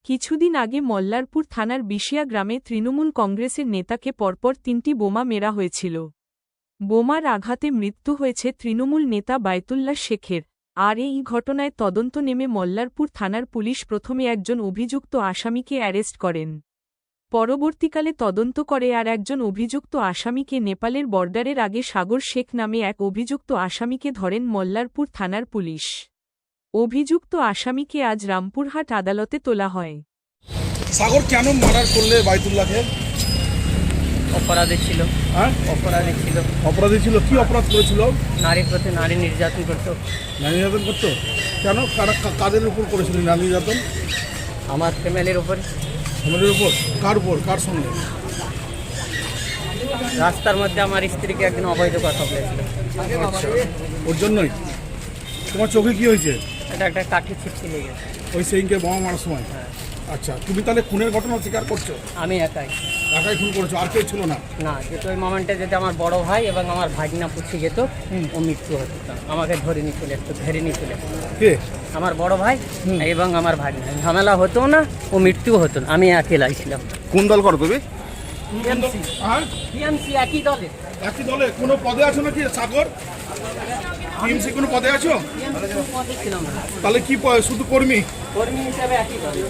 কিছুদিন আগে মল্লারপুর থানার বিশিয়া গ্রামে তৃণমূল কংগ্রেসের নেতাকে পরপর ৩টি বোমা মেরা হয়েছিল। বোমার আঘাতে মৃত্যু হয়েছে তৃণমূল নেতা বায়তুল্লাহ শেখের। আর এই ঘটনায় তদন্ত নেমে মল্লারপুর থানার পুলিশ প্রথমে একজন অভিযুক্ত আসামিকে অ্যারেস্ট করেন। পরবর্তীকালে তদন্ত করে আর একজন অভিযুক্ত আসামিকে নেপালের বর্ডারের আগে সাগর শেখ নামে এক অভিযুক্ত আসামিকে ধরেন মল্লারপুর থানার পুলিশ। অভিযুক্ত আসামিকে আজ রামপুরহাট আদালতে তোলা হয়। সাগর কেন মার্ডার করলে বায়তুল্লাহকে? অপরাধী ছিল। হ্যাঁ, অপরাধী ছিল। অপরাধী ছিল। কি অপরাধ করেছিল? নারীর প্রতি নারী নির্যাতন করতো। নারী নির্যাতন করতো? কেন? কাদের উপর করেছিল নারী নির্যাতন? আমার ফ্যামিলির উপর। ফ্যামিলির উপর? কার উপর? কার সঙ্গে? রাস্তার মধ্যে আমার স্ত্রীকে একদিন অবৈধ কথা বলেছিল। আচ্ছা, ওর জন্যই? তোমার চোখে কি হয়েছে? এটা একটা কাঠি ছিটকে লেগেছে। ওই সেইকে বোমা মারার সময়? হ্যাঁ। আচ্ছা, তুমি তাহলে খুনের ঘটনা স্বীকার করছো? আমি একাই। একাই খুন করেছো, আর কেউ ছিল না? না, যেহেতু ওই মোমেন্টে যদি আমার বড় ভাই এবং আমার ভাগনা পুষে যেত, ও মৃত্যু হতো না। আমাকে ধরে নিয়ে চলে আসতো, ধরে নিয়ে চলে আসতো। কে? আমার বড় ভাই এবং আমার ভাগনা। ঝামেলা হতো না, ও মৃত্যু হতো না। আমি একেলাই ছিলাম। কোন দল করো তুমি? টিএমসি একই দলে। একই দলে? কোনো পদে আছো নাকি সাগর? টিএমসি কোনো পদে আছো? পদে ছিলাম না। তাহলে কি শুধু কর্মী? কর্মী হিসাবে একই দলে।